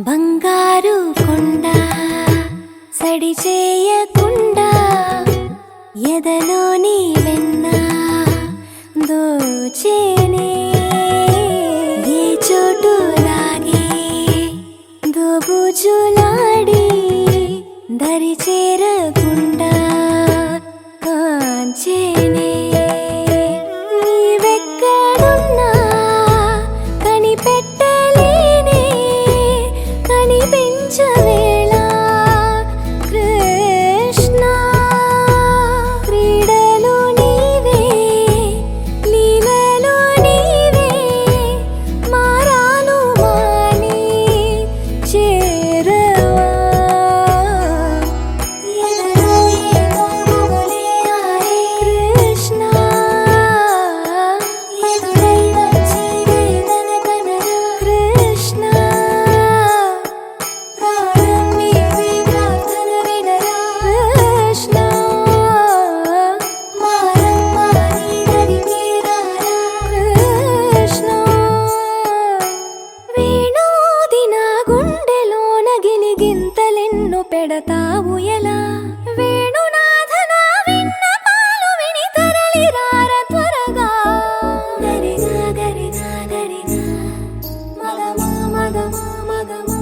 బంగారు కొండ సడి చేయకుండా ఎదలోని వెన్న దోచేనే ఏ చోటు లాగే దోబుజులాడి దరి చేరకుండా కాంచేనే నీవెక్కడున్నా కనిపెట్టలేనే కనిపించవేళ కృష్ణ క్రీడలు నీవే లీలలు నీవే మారాను మాని చేరవా ఎదలో ఏదో మొగలే ఆరే కృష్ణ ఎదురై వచ్చి వేదన కనరా కృష్ణ ప్రాణం నీవే ప్రార్థన వినరా కృష్ణ మారమ్మా నీ దరికి రారా కృష్ణ వేణోది నా గుండెలోన గిలిగింతలెన్ను పెడతావు ఎలా వేణునాథ నా విన్నపాలు విని తరలి రార త్వరగా గరిగా గరిగా గరిగా మగమా మగమా మగమా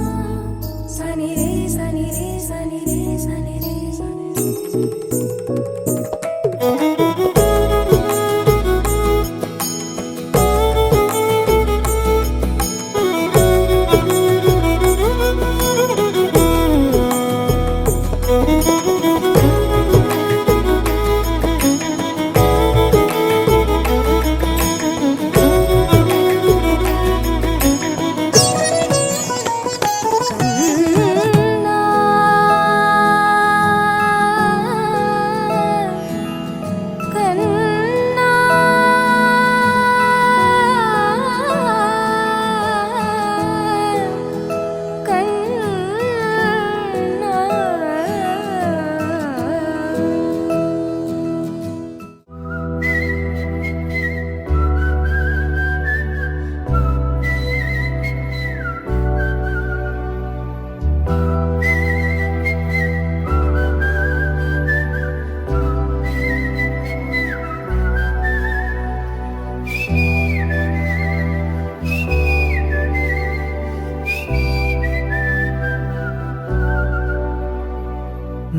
సని రే సని రే సని రే సని రే సని రే.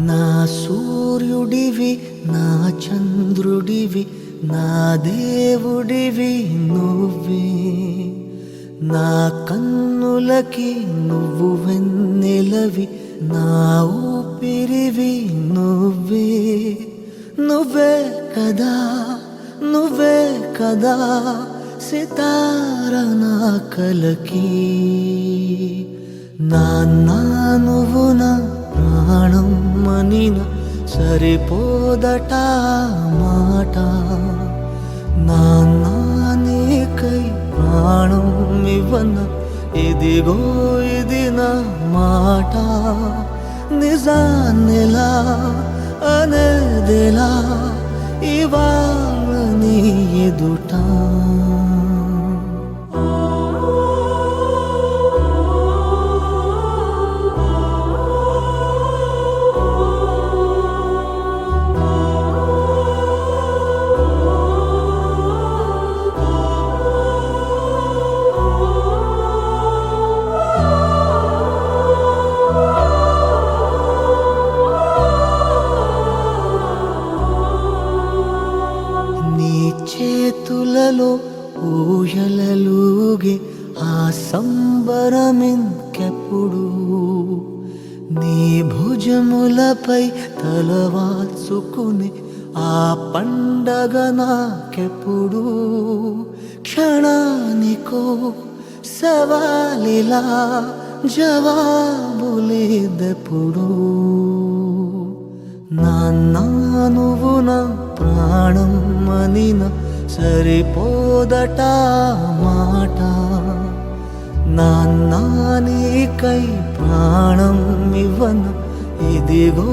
నా సూర్యుడివి నా చంద్రుడివి నా దేవుడివి నువ్వే నా కన్నులకి నువ్వు వెన్నెలవి నా ఊపిరివి నువ్వే నువ్వే కదా నువ్వే కదా సితార నా కలకి. నాన్న నువ్వు నా ప్రాణం మనిన సరిపోదట మాట. నాన్న నీకై ప్రాణం ఇవ్వన ఇదిగో ఇది నా మాట. నిజాన్నిలా అనేదిలా ఇవాళ నీ ఎదుట. చేతులలో ఊయలలుగే ఆ సంబరమింకెప్పుడు. నీ భుజములపై తలవాల్చుకుని ఆ పండగ నాకెప్పుడు. క్షణానికో సవాలిలా జవాబులేదెప్పుడు. నాన్న నువ్వు నా ప్రాణం మనిన సరిపోదట మాట. నాన్న నీకై ప్రాణం ఇవ్వన ఇదిగో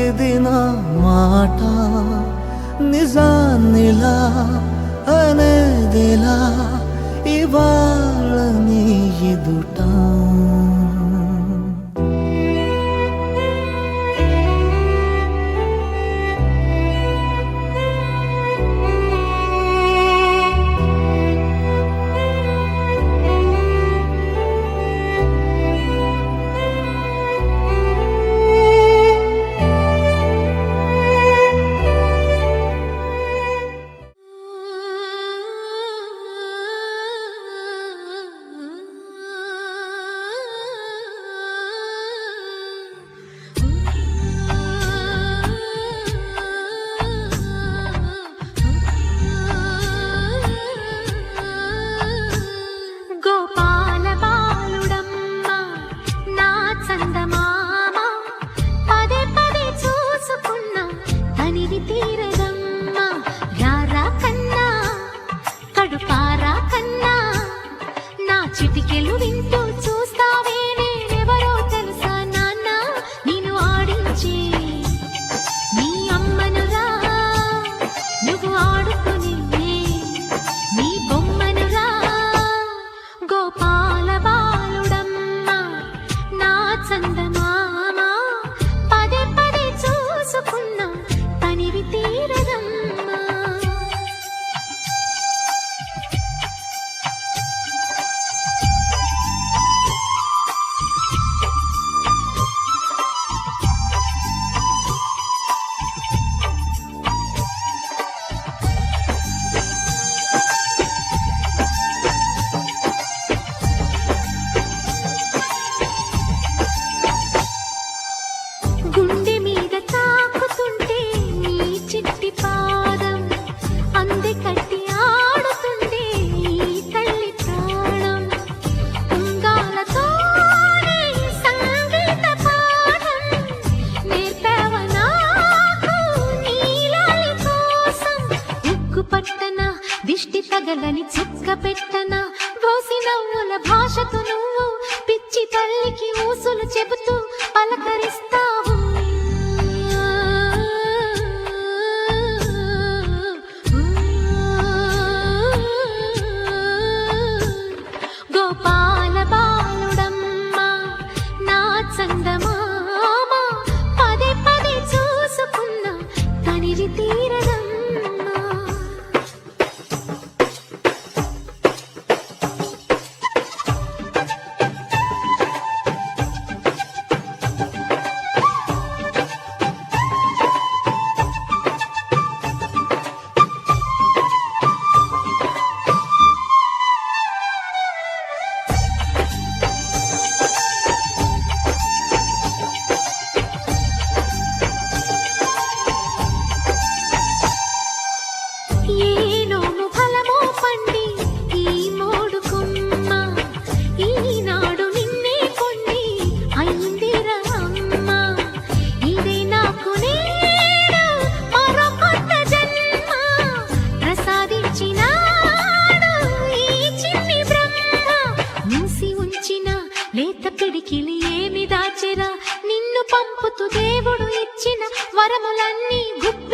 ఇది నా మాట. నిజాన్నిలా అనేదిలా ఇవాళ నీ ఎదుట. చిటికెలు వింటూ చూస్తావే నేనెవరో తెలుసా నాన్న. నేను ఆడించి నీ అమ్మనురా, నువ్వు ఆడుకుని నీ బొమ్మనురా. గోపాల బాలుడమ్మ నా చందమామ, పదే పదే చూసుకున్నా తనివి తీరదమ్మా. గుండె మీద తాకుతుంటే నీ చిట్టి పాదం, అంది కట్టి ఆడుతుండే ఈ తల్లి ప్రాణం. ఉంగాలతోనే సంగీత పాఠం నేర్పావ నాకు నీలాలి కోసం. ఉక్కు పట్టన దిష్టి తగలని చుక్క పెట్టన, బోసి నవ్వుల భాషతో నువ్వు పిచ్చి తల్లికి ఊసులు చెబుతూ పలకరిస్తావు. గోపాల బాలుడమ్మ నా చందమామ, పదే పదే చూసుకున్నా తనివి తీరదమ్మా.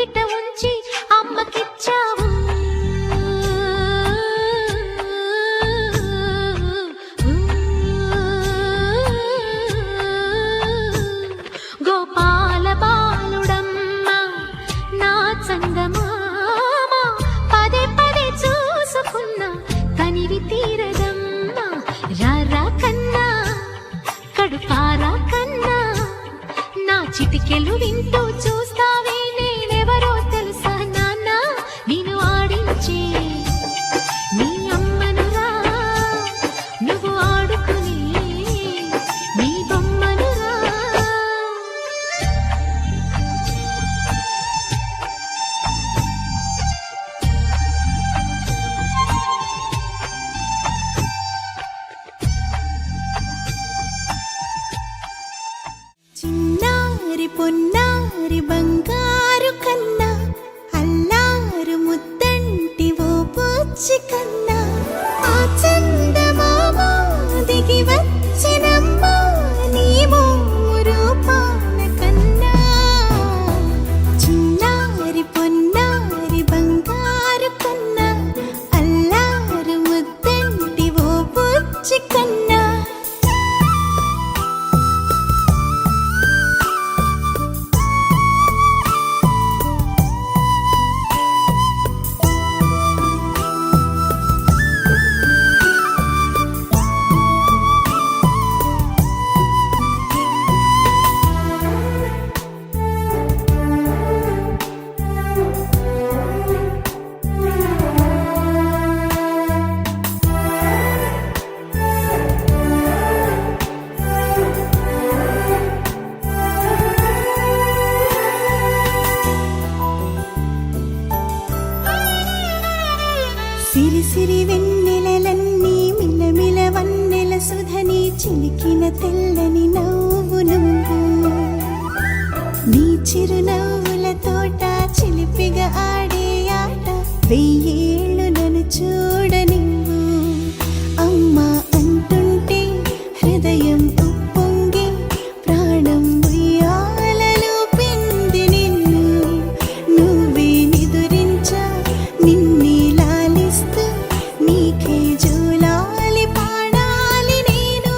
ముంగిట ఉంచి అమ్మకిచ్చావు. గోపాల బాలుడమ్మ నా చందమామ పదే పదే చూసుకున్నా కనివి తీరదమ్మా. రారా కన్నా కడుపారా కన్నా నా చిటికెలు వింటూ చూస్తావే నేనెవరో తెలుసా నాన్న. నేను ఆడించే నీ అమ్మనురా, నువ్వు ఆడుకునే నీ బొమ్మనురా. చిన్నారి పొన్నారి బంగారు కన్నా అల్లారు ముద్దంటి ఓ పుచ్చి కన్నా ఆ చందమామ దిగి వచ్చినమ్మ నీ మోము రూపాల కన్నా. చిన్నారి పొన్నారి బంగారు కన్నా అల్లారు ముద్దంటి ఓ పుచ్చి కన్నా. సిరి సిరి వెన్నెలలన్నీ మిలమిల వన్నెల సుధని చిలికిన తెల్లని నవ్వు నువ్వు. నీ చిరునవ్వుల తోట చిలిపిగా ఆడే ఆట వెయ్యేళ్ళు నన్ను చూడనివ్వు. అమ్మా అంటుంటే హృదయం ఉప్పొంగి ప్రాణం ఉయ్యాలలో పిండి నిన్ను. నువ్వే నిదురించా నిన్నే లాలిస్తూ నీకే జోలాలి పాడాలి నేను.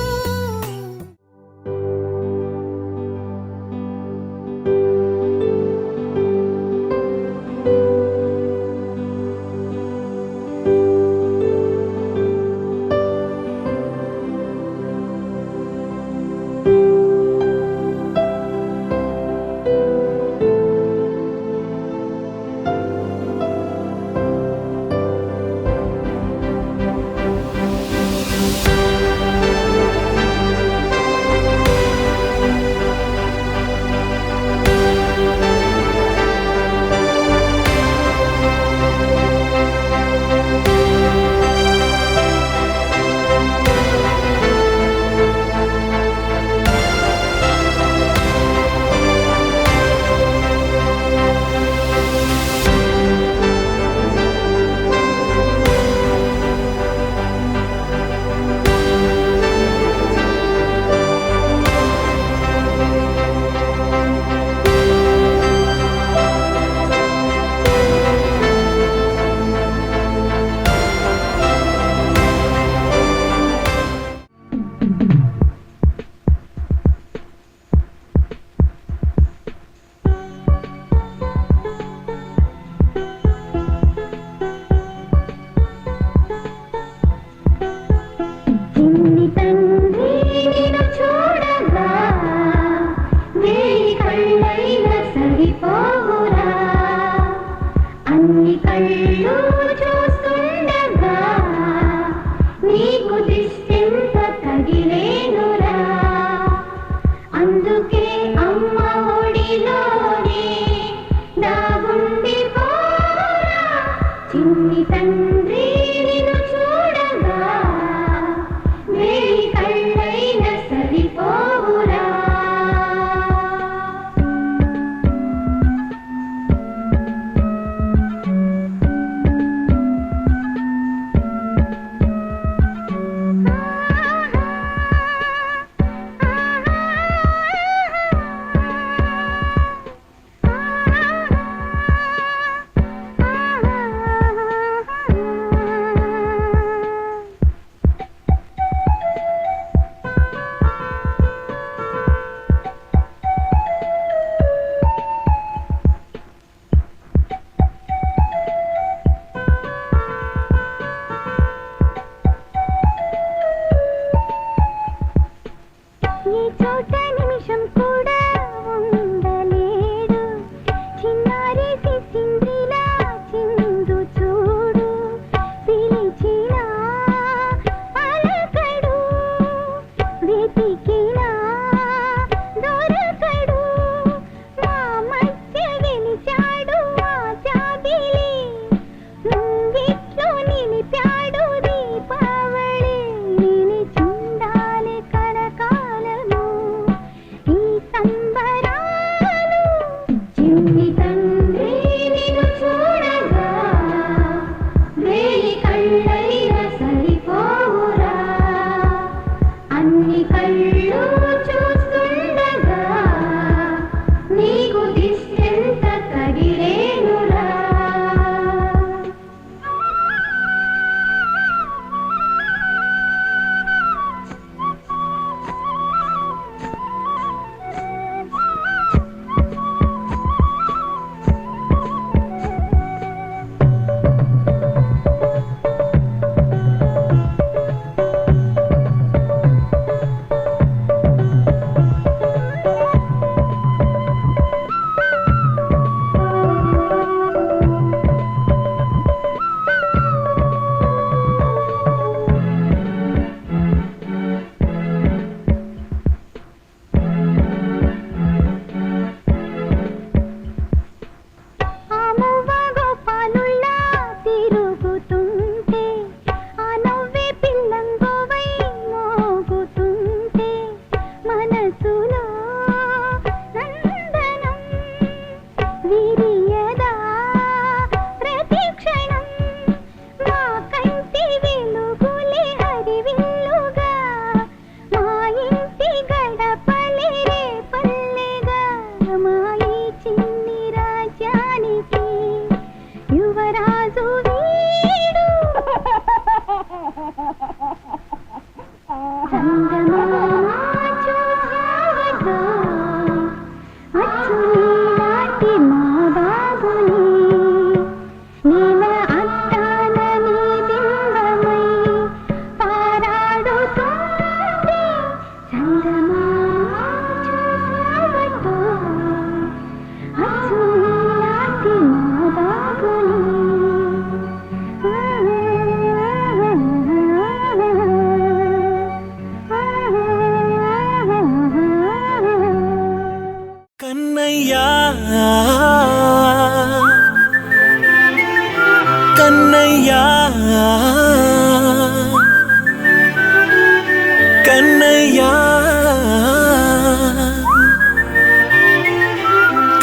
కన్నయ్యా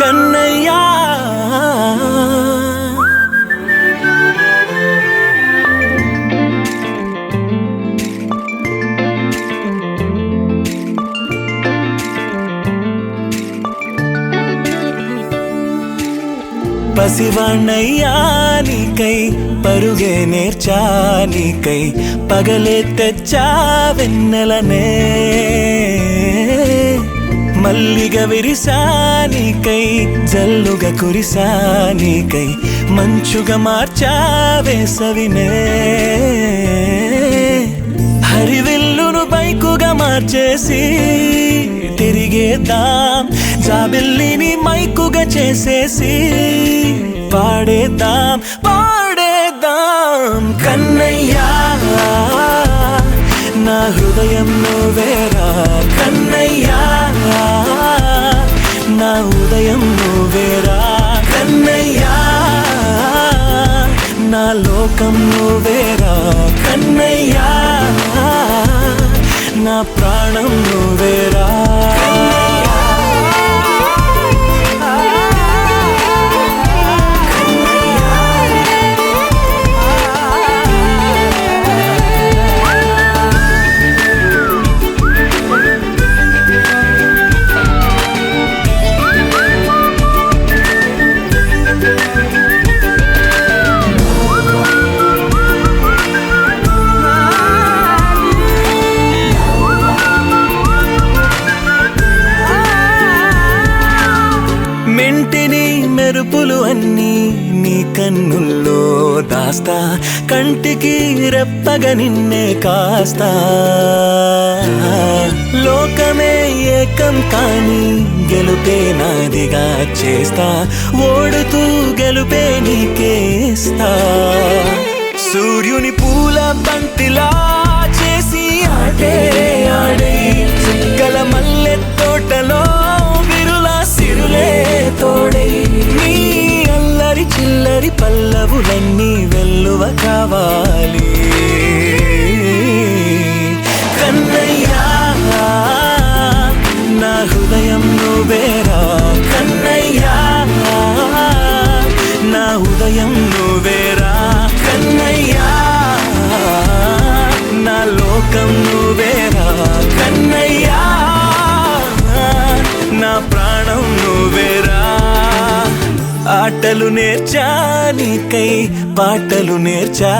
కన్నయ్యా పసివాణ్ణయ్యా నీకై పరుగే నేర్చా నీకై పగలే తెచ్చా వెన్నెలనే మల్లిగ విరిసా నీకై జల్లుగా కురిసా నీకై మంచుగా మార్చా వేసవినే హరివిల్లును బైకుగా మార్చేసి తిరిగేద్దాం జాబిల్లిని మైకుగా చేసేసి పాడేద్దాం పాడేద్దాం కన్నయ్యా నా హృదయం నువ్వేరా కన్నయ్యా నా ఉదయం నువ్వేరా కన్నయ్యా నా లోకం నువ్వేరా కన్నయ్యా నా ప్రాణం నువ్వేరా మెంటిని మెరుపులు అన్నీ నీ కన్నుల్లో దాస్తా కంటికి రెప్పగా నిన్నే కాస్తా లోకమే ఏకం కాని గెలుపే నాదిగా చేస్తా ఓడుతూ గెలుపే నీకేస్తా సూర్యుని పూల బంతిలా చేసి ఆడే ఆడే చుక్కల మల్లె తోటలో సిరులే తోడై నీ అల్లరి చిల్లరి పల్లవులన్నీ వెల్లువ కావాలి కన్నయ్యా నా హృదయం నువ్వేరా కన్నయ్యా నా ఉదయం నువ్వేరా కన్నయ్యా నా లోకం నువ్వేరా కన్నయ్యా నా ప్రాణం నువ్వేరా ఆటలు నేర్చా నీకై పాటలు నేర్చా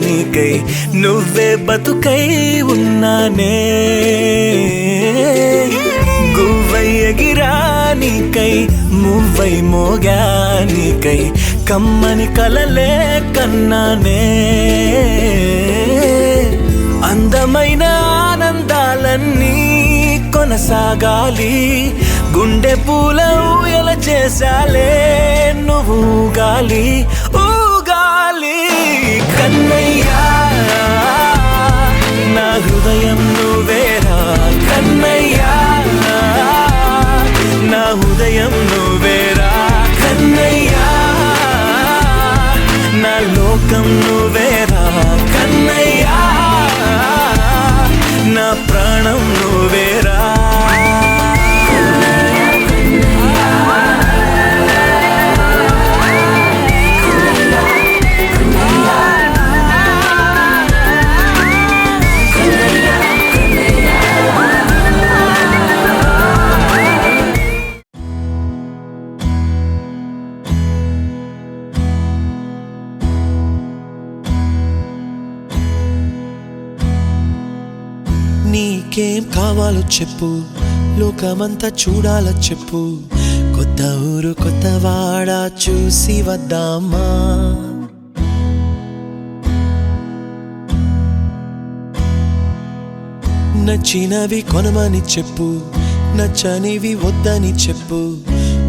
నీకై నువ్వే బతుకై ఉన్నానే గువ్వై ఎగిరా నీకై మువ్వై మోగా నీకై కమ్మని కలలే కన్నానే అందమైన ఆనందాలన్నీ కొనసాగాలి గుండె పూల ఊయల చేసాలే నువ్వు ఊగాలి ఊగాలి కన్నయ్యా నా హృదయం నువ్వేరా కన్నయ్యా నా ఉదయం నువ్వేరా కన్నయ్యా నా లోకం నువ్వేరా కన్నయ్యా నా ప్రాణం నువ్వేరా నీకేం కావాలో చెప్పు లోకమంతా చూడాలో చెప్పు కొత్త ఊరు కొత్త వాడ చూసి వద్దామా నచ్చినవి కొనమని చెప్పు నచ్చనివి వద్దని చెప్పు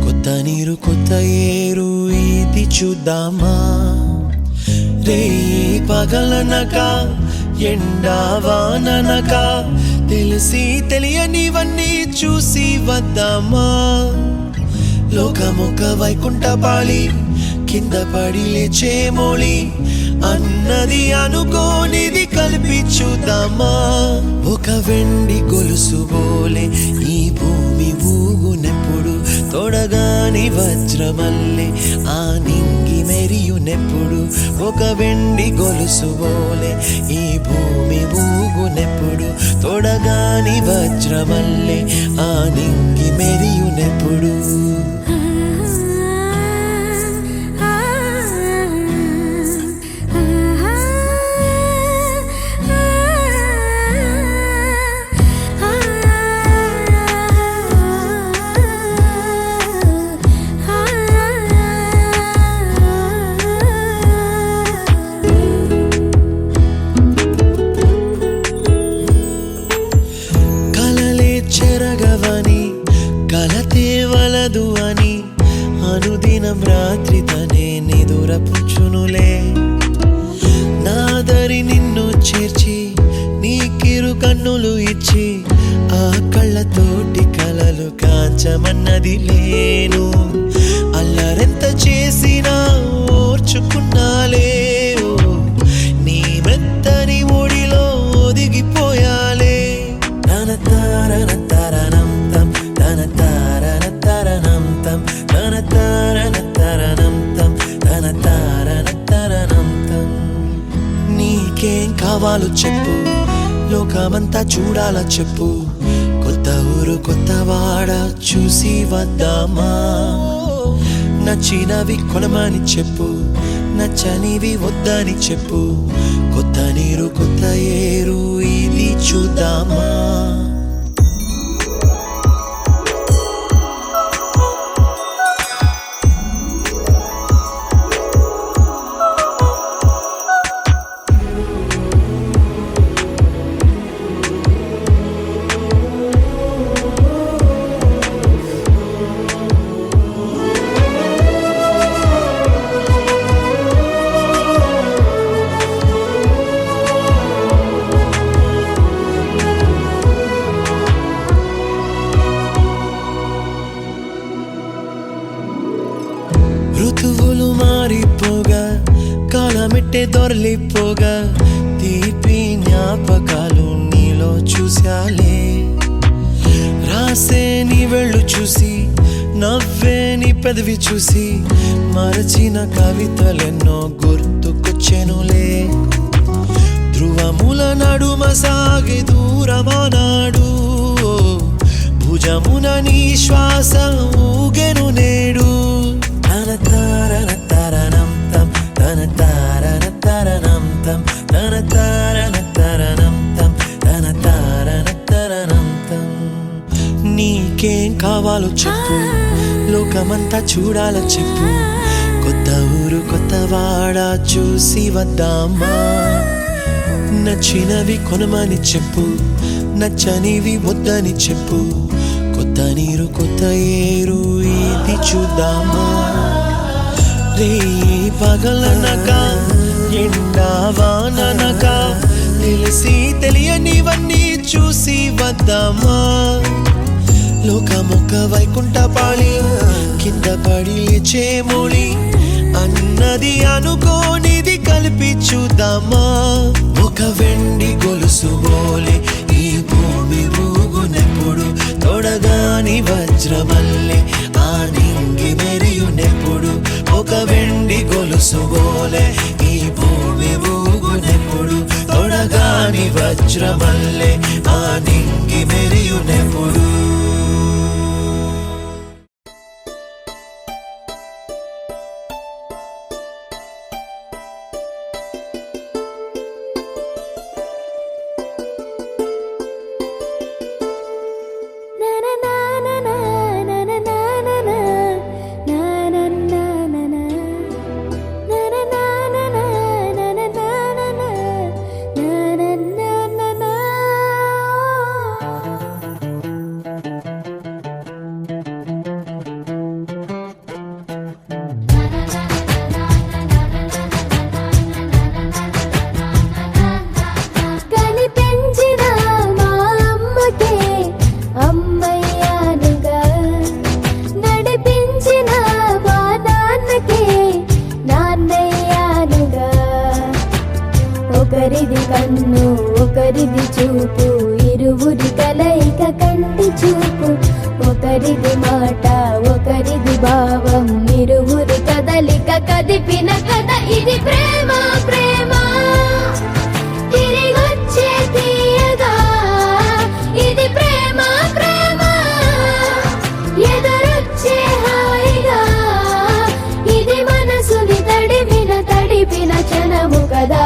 కొత్త నీరు కొత్త ఏరు ఇది చూద్దామా రే పగలనగా ఎండావాననగా తెలిసి తెలియనివన్నీ చూసి వద్దామా లోకమొక వైకుంఠపాళి కింద పడి లేచే మోళి అన్నది అనుకోనిది కలిపి చూద్దామా ఒక వెండి గొలుసు బోలే ఈ భూమి ఊగునెప్పుడు తొడగాని వజ్రమల్లె ఆ నింగి మెరియునెప్పుడు ఒక వెండి గొలుసు బోలే ఈ భూమి ఊగునెప్పుడు తొడగాని వజ్రమల్లె ఆ నింగి మెరియునెప్పుడు చెరగవని కలతే వలదు అని అనుదినం రాత్రి తనే నిదురపుచ్చునులే నాదరి నిన్ను చేర్చి నీకిరు కన్నులు ఇచ్చి ఆ కళ్ళతోటి కలలు కాంచమన్నది లేను అల్లరెంత చేసినా ఓర్చుకున్నాలే నీ మెత్తని ఒడిలో ఒదిగిపోయాలే తన తారన తరణం తం తన తారన తరణం తం తన తారన తరణం తం తన తారన తరణం తం నీకేం కావాలో చెప్పు లోకమంతా చూడాలా చెప్పు కొత్త ఊరు కొత్త వాడ చూసి వద్దామా నచ్చినవి కొనమని చెప్పు నచ్చనివి వద్దని చెప్పు కొత్త నీరు కొత్త ఏరు ఇది చూద్దామా ఋతువులు మారిపోగా కాలమెట్టే దొరలిపోగా తీపి జ్ఞాపకాలు నీలో చూశాలే రాసే నీ వెళ్ళు చూసి నవ్వే నీ పెదవి చూసి మరచిన కవితలెన్నో గుర్తుకొచ్చెనులే ధ్రువముల నడుమ సాగే దూరమానాడు భుజమున నీ శ్వాస ఊగెను నేడు తన తారన తరణం తం తన తారన తరణం తం తన తారన తరణం తం తన తారన తరణం తం నీకేం కావాలో చెప్పు లోకమంతా చూడాల చెప్పు కొత్త ఊరు కొత్త వాడ చూసి వద్దామా నచ్చినవి కొనమని చెప్పు నచ్చనివి వద్దని చెప్పు కొత్త నీరు కొత్త ఏరు ఇది చూద్దామా రే పగలనక ఎండా వాననక తెలిసి తెలియనివన్నీ చూసి వద్దామా లోకమొక్క వైకుంఠపాళి కింద పడి లేచే మోళి అన్నది అనుకోనిది కలిపి చూద్దామా ఒక వెండి గొలుసు బోలే ఈ భూమి ఊగునెప్పుడు తొడగాని వజ్రమల్లె ఆ నింగి మెరియునెప్పుడు ఒక వెండి గొలుసు బోలే ఈ భూమి ఊగునెప్పుడు తొడగాని వజ్రమల్లె ఆ నింగి మెరియునెప్పుడు ఒకరిది కన్ను ఒకరిది చూపు ఇరువురి కలయిక కంటి చూపు ఒకరిది మాట ఒకరిది భావం ఇరువురి కదలిక కదిపిన కథ ఇది ప్రేమ ప్రేమ తిరిగొచ్చే తీయగా ఇది ప్రేమ ప్రేమ ఎదురొచ్చే హాయిగా ఇది మనసుని తడిపిన క్షణము కదా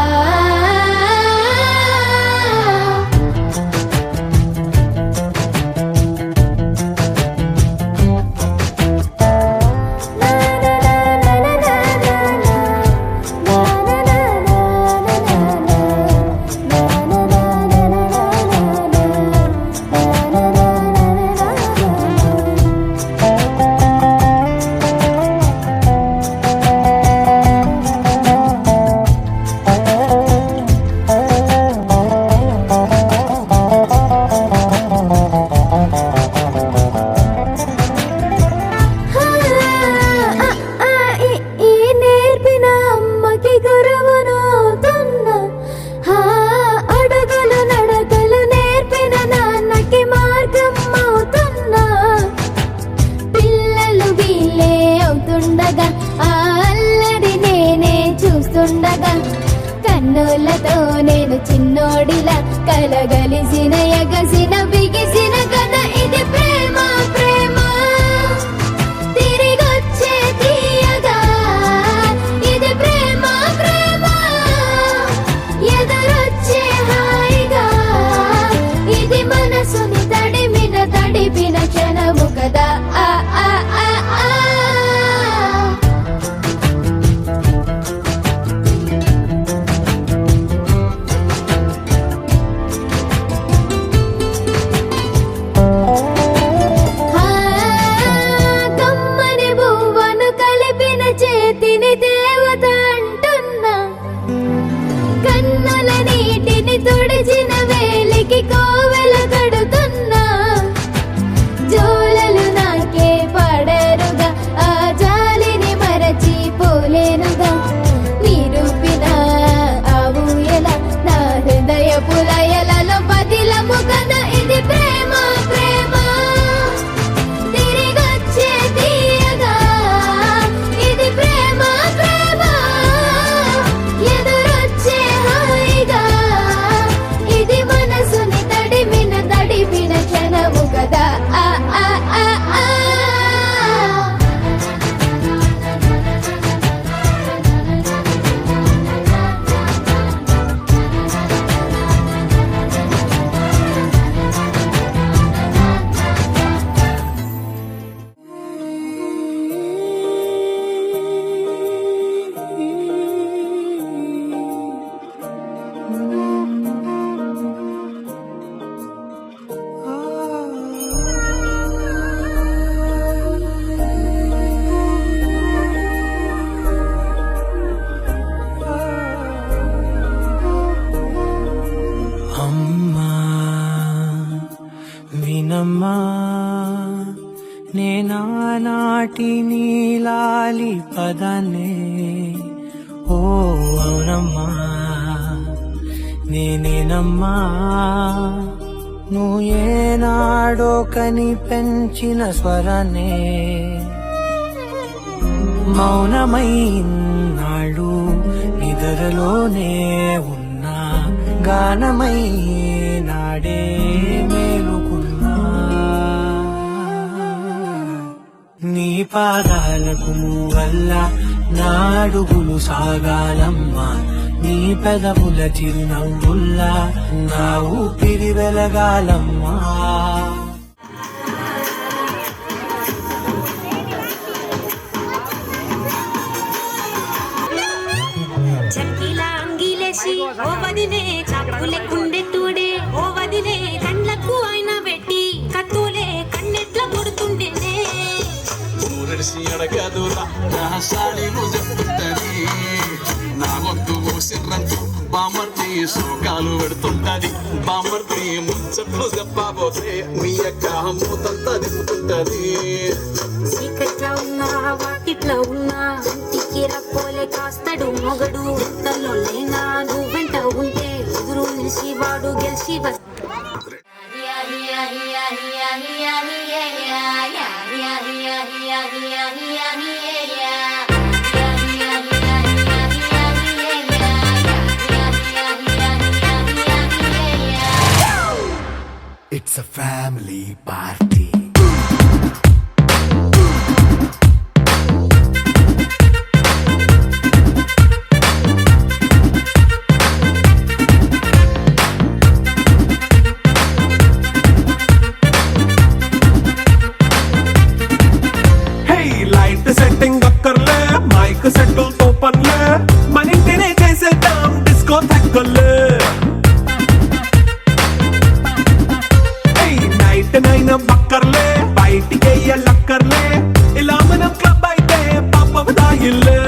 కన్నులతో నేను చిన్నోడిలా కలగలిసిన ఎగసిన బిగిసిన కథ ఇది ప్రేమ ప్రేమ తిరిగొచ్చే తీయగా ఇది ప్రేమ ప్రేమ ఎదురొచ్చే హాయిగా ఇది మనసుని తడిపిన క్షణము కదా ఆ ఆ ఆ ఆ దేవత అంటున్నా కన్నుల నీటిని తుడిచిన వేలికి కోవెల కడుతున్నా జోలలు నాకే పడరుగా ఆ జాలిని మరచి పోలేనుగా నిరూపిన ఆ ఊయల నా హృదయ పులయలలో పదిలము కదా ఇది ప్రేమ ప్రేమ తిరిగొచ్చే తీయగా ఇది ప్రేమ ప్రేమ ఎదురొచ్చే హాయిగా ఇది మనసుని తడిపిన క్షణము కదా ఆ ఆ ఆ ఆ అమ్మా వినమ్మా నేనానాటి నీలాలి పదనే ఓ అవునమ్మా నేనేనమ్మా నువ్వు ఏనాడో కని పెంచిన స్వరానే మౌనమైనాడు నిద్రలోనే ఉన్నా గానమై నాడే మేలుకున్నా నీ పాదాలకు వల్ల నాడుగులు సాగాలమ్మా నీ పెదవుల చిరునవ్వుల్లా నా ఊపిరి వెలగాలమ్మా చక్కిలా అంగిలేసి ఓ వదినే చాపులే కుండే తూడే ఓ వదినే కండ్లకు ఆయన పెట్టి కత్తులే కన్నెట్ల కొడుతుండేనే ఊరడిసి అడగదురా నా సాడీలు చెప్తుంటది నా వద్దు సిర్రంటూ బామర్తి సోకాలు పెడుతుంటది బామర్తి ముచ్చట్లు చెప్పబోతే మీ యొక్క మూతంతా దిప్పుతుంటది చీకట్లా ఉన్నా వాకిట్లా ఉన్నా ఇంటికి రప్పోలే కాస్తాడు మొగడు ఇంతలో లేనా నువ్వు వెంట ఉంటే పిలిచి వాడు గెలిచి It's a family party. Light setting అక్కర్లే మైక్ సెట్టుల్ తో పనిలే మన ఇంటినే చేసేద్దాం డిస్కో తగ్గలే నైట్ నైన్ బక్కర్లే బయటికి వెళ్ళక్కర్లే ఇలా మనం క్లబ్ అయితే పాప దాయిల్లే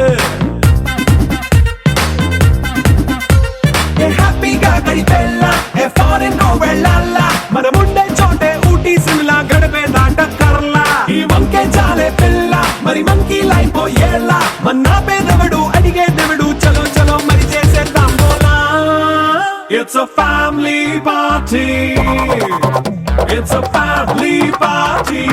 హ్యాపీగా గడిపెళ్ళా ఏ ఫారెన్ కో వెళ్ళాలా మనం ఉండే చోటే ఊటీ సిమ్లా గడిపే దాటక్కర్లా ఈ వంకే చాలే పిల్ల మరి మంకీ లైఫ్ ఏళ్ళ మన్నా పేదవడు అడిగే దేవుడు చలో చలో మరి చేసేద్దాం బోలా it's a family party. It's a family party.